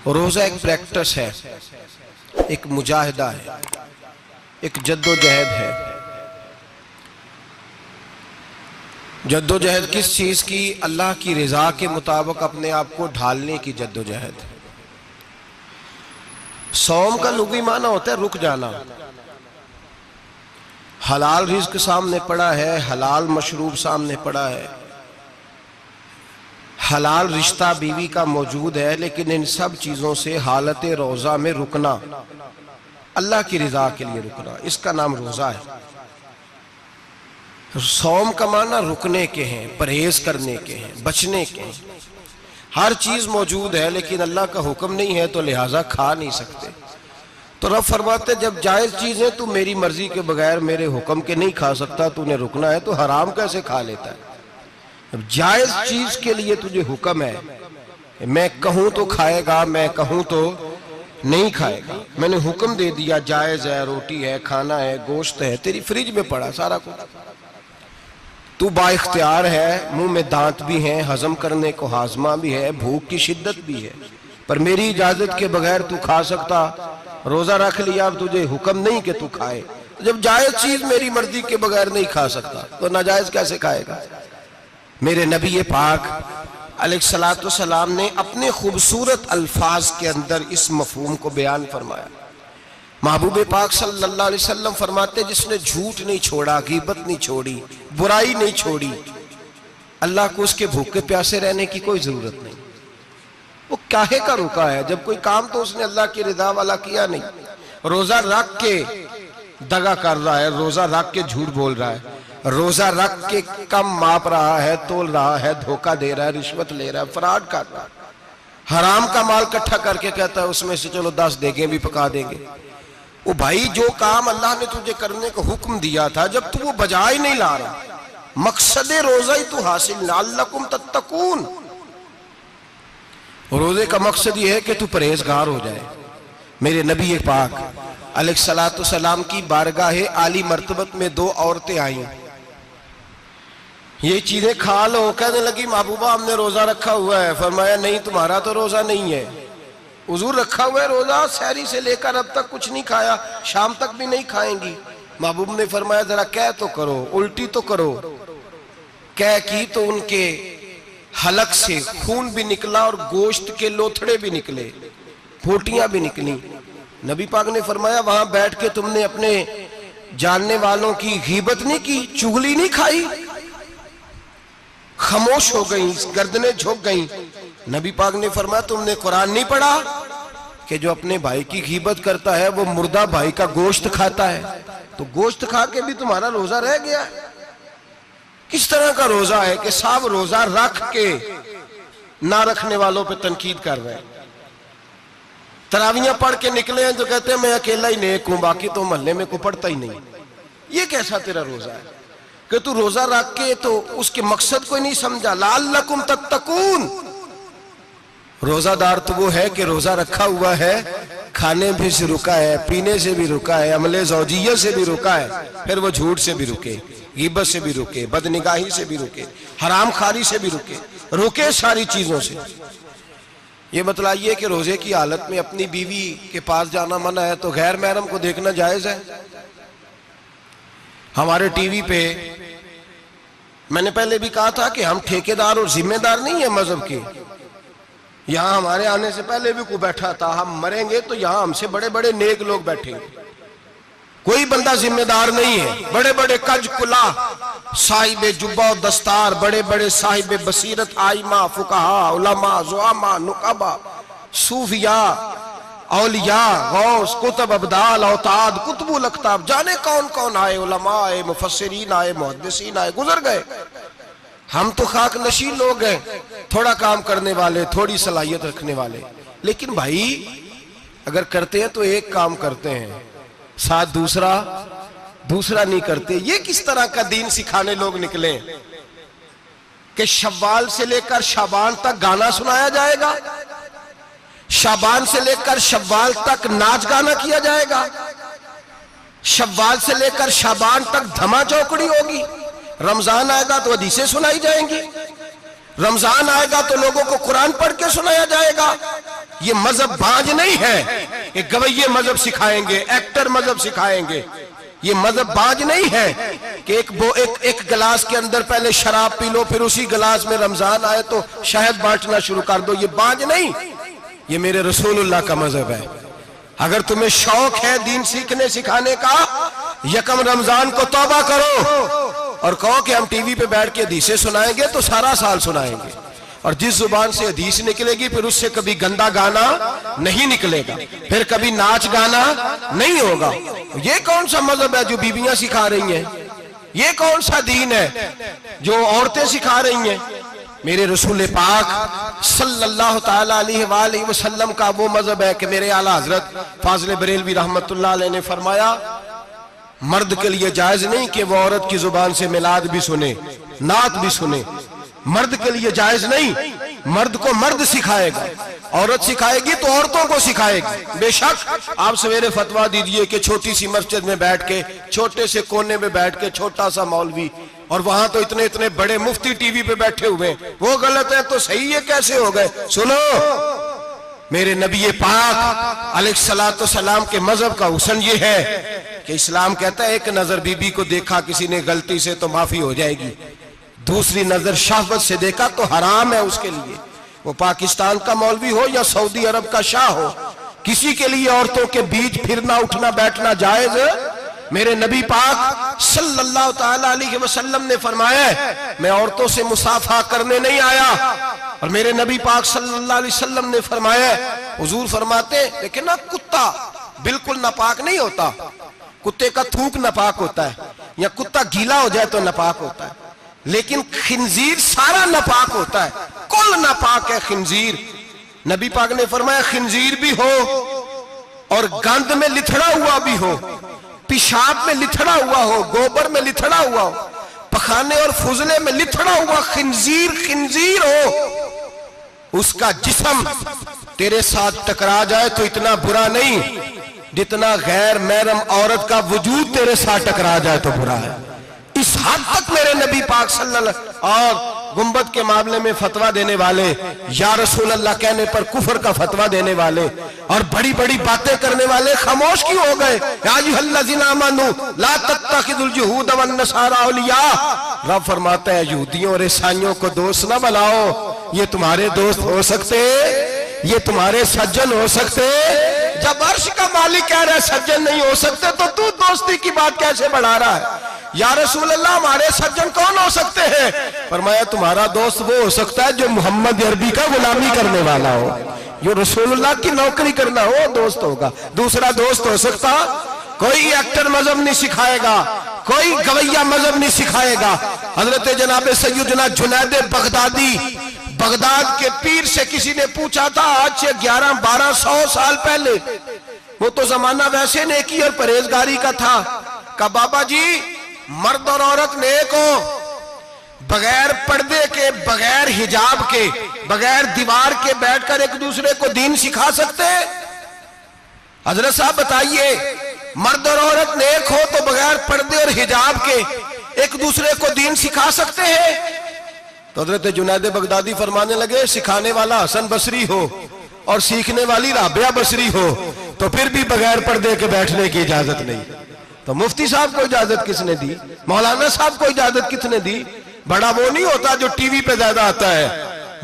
रोज़ा एक प्रैक्टिस है, एक मुजाहिदा है, एक जद्दोजहद है। जद्दोजहद किस चीज़ की? अल्लाह की रज़ा के मुताबिक अपने आप को ढालने की जद्दोजहद। सौम का लुग़वी माना होता है रुक जाना। हलाल रिज़्क सामने पड़ा है, हलाल मशरूब सामने पड़ा है, हलाल रिश्ता बीवी का मौजूद है, लेकिन इन सब चीज़ों से हालत रोज़ा में रुकना, अल्लाह की रज़ा के लिए रुकना, इसका नाम रोज़ा है। सौम का माना रुकने के हैं, परहेज करने के हैं, बचने के हैं। हर चीज़ मौजूद है लेकिन अल्लाह का हुक्म नहीं है तो लिहाजा खा नहीं सकते। तो रब फरमाते जब जायज़ चीज़ है तू मेरी मर्जी के बगैर मेरे हुक्म के नहीं खा सकता, तूने रुकना है तो हराम कैसे खा लेता है? अब जायज़ चीज़ के लिए तुझे हुक्म है, मैं कहूँ तो खाएगा, मैं कहूँ तो नहीं खाएगा। मैंने हुक्म दे दिया, जायज़ है, रोटी है, खाना है, गोश्त है, तेरी फ्रिज में पड़ा सारा कुछ, तू बाइख्तियार है, मुंह में दांत भी हैं, हजम करने को हाजमा भी है, भूख की शिद्दत भी है, पर मेरी इजाजत के बगैर तू खा सकता। रोजा रख लिया, अब तुझे हुक्म नहीं कि तू खाए। जब जायज चीज मेरी मर्जी के बगैर नहीं खा सकता तो नाजायज कैसे खाएगा? मेरे नबी पाक अलैहिस्सलातु सलाम ने अपने खूबसूरत अल्फाज के अंदर इस मफहूम को बयान फरमाया। महबूब पाक सल्लल्लाहु अलैहि वसल्लम फरमाते जिसने झूठ नहीं छोड़ा, गीबत नहीं छोड़ी, बुराई नहीं छोड़ी, अल्लाह को उसके भूखे प्यासे रहने की कोई जरूरत नहीं। वो काहे का रुका है? जब कोई काम तो उसने अल्लाह की रिदा वाला किया नहीं। रोजा रख के दगा कर रहा है, रोजा रख के झूठ बोल रहा है, रोजा रख के कम माप रहा है, तोल रहा है, धोखा दे रहा है, रिश्वत ले रहा है, फ्रॉड कर रहा है, हराम का माल इकट्ठा करके कहता है उसमें से चलो 10 देंगे भी पका देंगे। वो भाई जो काम अल्लाह ने तुझे करने का हुक्म दिया था, जब तू वो बजा ही नहीं ला रहा, मकसद रोजा ही तू हासिल लअल्लकुम तत्तकून। रोजे का मकसद ये है कि तू परहेजगार हो जाए। मेरे नबी पाक अलैहिस्सलातु सलाम की बारगाह आली मर्तबत में 2 औरतें आई, ये चीजें खा लो। कहने लगी महबूबा हमने रोजा रखा हुआ है। फरमाया नहीं, तुम्हारा तो रोजा नहीं है, हुजूर रखा हुआ है रोजा, सहरी से लेकर अब तक कुछ नहीं खाया, शाम तक भी नहीं खाएंगी। महबूब ने फरमाया जरा कह तो करो, उल्टी तो करो। कह की तो उनके हलक से खून भी निकला और गोश्त के लोथड़े भी निकले, फोटियां भी निकली। नबी पाक ने फरमाया वहां बैठ के तुमने अपने जानने वालों की गीबत नहीं की, चुगली नहीं खाई? खामोश हो गई, गर्दनें झुक गई। नबी पाक ने फरमाया तुमने कुरान नहीं पढ़ा कि जो अपने भाई की गीबत करता है वो मुर्दा भाई का गोश्त खाता है? तो गोश्त खा के भी तुम्हारा रोजा रह गया। किस तरह का रोजा है कि साहब रोजा रख के ना रखने वालों पे तनकीद कर रहे हैं। तरावियां पढ़ के निकले हैं तो कहते हैं मैं अकेला ही नेक हूं, बाकी तो मोहल्ले में कोई पढ़ता ही नहीं। ये कैसा तेरा रोजा है कि तू रोजा रख के तो उसके मकसद को नहीं समझा? लअल्लकुम तत्तकून। रोजादार तो वो है कि रोजा रखा हुआ है, खाने भी से रुका है, पीने से भी रुका है, अमले ज़ौजिय्या से भी रुका है, फिर वो झूठ से भी रुके, गीबत से भी रुके, बदनिगाही से भी रुके, हराम खारी से भी रुके सारी चीजों से। ये बतलाइए कि रोजे की हालत में अपनी बीवी के पास जाना मना है तो गैर महरम को देखना जायज है? हमारे टीवी पे मैंने पहले भी कहा था कि हम ठेकेदार और जिम्मेदार नहीं है मजहब के। यहां हमारे आने से पहले भी कोई बैठा था, हम मरेंगे तो यहां हमसे बड़े बड़े नेक लोग बैठेंगे, कोई बंदा जिम्मेदार नहीं है। बड़े बड़े कज कुला साहिब जुब्बा और दस्तार, बड़े बड़े साहिब बसीरत, आइमा, फुकहा, उलमा, ज़ुआमा, नुकबा, सूफिया, औलिया, गौस, कुतुब, अब्दाल, औताद, कुतुबुल अख्ताब, जाने कौन कौन आए, उलमा आए, मुफस्सिरीन आए, मुहद्दिसीन आए, गुजर गए। हम तो खाक नशीन लोग हैं, थोड़ा काम करने वाले, थोड़ी सलाहियत रखने वाले। लेकिन भाई अगर करते हैं तो एक काम करते हैं, साथ दूसरा नहीं करते। ये किस तरह का दीन सिखाने लोग निकले कि शव्वाल से लेकर शाबान तक गाना सुनाया जाएगा, शाबान से लेकर शव्वाल तक नाच गाना किया जाएगा, शव्वाल से लेकर शाबान तक धमा चौकड़ी होगी, रमजान आएगा तो हदीसें सुनाई जाएंगी, रमजान आएगा तो लोगों को कुरान पढ़ के सुनाया जाएगा, ये मजहब बाज नहीं है कि गवैये मजहब सिखाएंगे, एक्टर मजहब सिखाएंगे। ये मजहब बाज नहीं है कि एक गिलास के अंदर पहले शराब पी लो, फिर उसी गिलास में रमजान आए तो शहद बांटना शुरू कर दो। ये बाज नहीं, ये मेरे रसूलुल्लाह का मजहब है। अगर तुम्हें शौक है दीन सीखने सिखाने का, यकम रमजान को तौबा करो और कहो कि हम टीवी पे बैठ के हदीसें सुनाएंगे तो सारा साल सुनाएंगे, और जिस जुबान से हदीस निकलेगी फिर उससे कभी गंदा गाना नहीं निकलेगा, फिर कभी नाच गाना नहीं होगा। ये कौन सा मजहब है जो बीबियां सिखा रही हैं? ये कौन सा दीन है जो औरतें सिखा रही हैं? मेरे रसूल पाक सल्लल्लाहु ताला अलैहि वसल्लम का वो मजहब है कि मेरे आला हजरत फाजिल बरेलवी रहमतुल्लाह अलैह ने फरमाया, मर्द के लिए जायज नहीं कि वो औरत की जुबान से मिलाद भी सुने, नात भी सुने। मर्द के लिए जायज नहीं, मर्द को मर्द सिखाएगा, औरत सिखाएगी तो औरतों को सिखाएगी। बेशक आप सवेरे फतवा दीजिए कि छोटी सी मस्जिद में बैठ के, छोटे से कोने में बैठ के छोटा सा मौलवी, और वहां तो इतने इतने बड़े मुफ्ती टीवी पे बैठे हुए, वो गलत है तो सही है कैसे हो गए? सुनो, मेरे नबी पाक अलैहिस्सलातु सलाम के मजहब का हुस्न ये है कि इस्लाम कहता है एक नजर बीबी को देखा किसी ने गलती से तो माफी हो जाएगी, दूसरी नजर शहवत से देखा तो हराम है उसके लिए। वो पाकिस्तान का मौलवी हो या सऊदी अरब का शाह हो, किसी के लिए औरतों के बीच फिरना उठना बैठना जायज है? मेरे नबी पाक सल्लल्लाहु ताला अलैहि वसल्लम ने फरमाया, मैं औरतों से मुसाफा करने नहीं आया। और मेरे नबी पाक सल्लल्लाहु अलैहि वसल्लम ने फरमाया, हुजूर फरमाते लेकिन ना कुत्ता बिल्कुल नापाक नहीं होता, कुत्ते का थूक नापाक होता है, या कुत्ता गीला हो जाए तो नापाक होता है, लेकिन खिंजीर सारा नापाक होता है, कुल नापाक है खिंजीर। नबी पाक ने फरमाया खिंजीर भी हो और गंद में लिथड़ा हुआ भी हो, पेशाब में लिथड़ा हुआ हो, गोबर में लिथड़ा हुआ हो, पखाने और फुजले में लिथड़ा हुआ खिंजीर खिंजीर हो, उसका जिस्म तेरे साथ टकरा जाए तो इतना बुरा नहीं जितना गैर महरम औरत का वजूद तेरे साथ टकरा जाए तो बुरा है। इस हद तक मेरे नबी पाक सल्लल्लाहु और गुंबद के मामले में फतवा देने वाले, या रसूल अल्लाह कहने पर कुफर का फतवा देने वाले और बड़ी बड़ी बातें करने वाले खामोश क्यों हो गए? ला तत्तखिजुल यहूद वन नसारा औलिया। रब फरमाता है यहूदियों और ईसाइयों को दोस्त ना बनाओ, ये तुम्हारे दोस्त हो सकते, ये तुम्हारे सज्जन हो सकते। जब अर्श का मालिक कह रहा है सज्जन नहीं हो सकते तो तू दोस्ती की बात कैसे बढ़ा रहा है? या रसूल अल्लाह हमारे सज्जन कौन हो सकते हैं? फरमाया तुम्हारा दोस्त वो हो सकता है जो मोहम्मद अरबी का गुलामी करने वाला हो, जो रसूलुल्लाह की नौकरी करना हो, दोस्त होगा। दूसरा दोस्त हो सकता, कोई एक्टर मजहब नहीं सिखाएगा, कोई गवैया मजहब नहीं सिखाएगा। हजरत जनाब सैयदना जुनैद बगदादी, बगदाद के पीर से किसी ने पूछा था आज से 1100-1200 साल पहले, वो तो जमाना वैसे नेकी और परहेजगारी का था, का बाबा जी मर्द और औरत नेक हो, बगैर पर्दे के, बगैर हिजाब के, बगैर दीवार के बैठकर एक दूसरे को दीन सिखा सकते हैं? हजरत साहब बताइए, मर्द और औरत नेक हो तो बगैर पर्दे और हिजाब के एक दूसरे को दीन सिखा सकते हैं? तो हजरत जुनैद बगदादी फरमाने लगे सिखाने वाला हसन बसरी हो और सीखने वाली राबिया बसरी हो तो फिर भी बगैर पर्दे के बैठने की इजाजत नहीं। तो मुफ्ती साहब को इजाजत किसने दी? मौलाना साहब को इजाजत किसने दी? बड़ा वो नहीं होता जो टीवी पे ज्यादा आता है,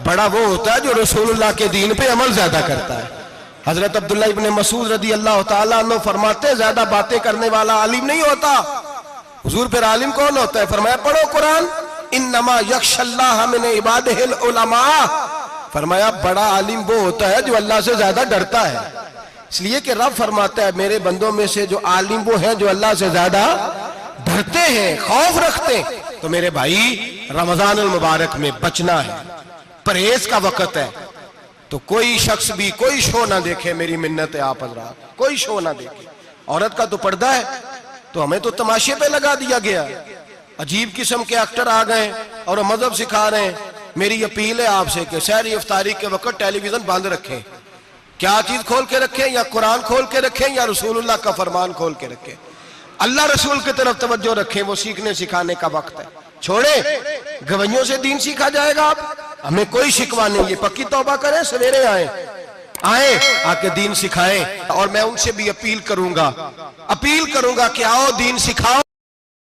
बड़ा वो होता है जो रसूलुल्लाह के दीन पे अमल ज्यादा करता है। हजरत अब्दुल्लाह इब्ने मसूद रदी अल्लाह ताला अन्हु फरमाते ज्यादा बातें करने वाला आलिम नहीं होता। हुजूर फिर आलिम कौन होता है? फरमाया पढ़ो कुरान, इन्नमा यख्शल्लाह मिन इबादिहिल उलमा। फरमाया बड़ा आलिम वो होता है जो अल्लाह से ज्यादा डरता है, इसलिए कि रब फरमाता है मेरे बंदों में से जो आलिम वो हैं जो अल्लाह से ज्यादा डरते हैं, खौफ रखते हैं। तो मेरे भाई रमजान अल मुबारक में बचना है, परहेज का वक्त है, तो कोई शख्स भी कोई शो ना देखे, मेरी मिन्नत है आप हज़रात, कोई शो ना देखे। औरत का तो पर्दा है तो हमें तो तमाशे पे लगा दिया गया, अजीब किस्म के एक्टर आ गए और मजहब सिखा रहे हैं। मेरी अपील है आपसे कि सहरी इफ्तारी के वक्त टेलीविजन बंद रखें। क्या चीज खोल के रखें? या कुरान खोल के रखें या रसूलुल्लाह का फरमान खोल के रखें। अल्लाह रसूल की तरफ तवज्जो रखें, वो सीखने सिखाने का वक्त है। छोड़े गवैयों से दीन सीखा जाएगा, आप हमें कोई शिकवा नहीं है। पक्की तौबा करें, सवेरे आए, आए, आके दीन सिखाएं। और मैं उनसे भी अपील करूंगा कि आओ दीन सिखाओ।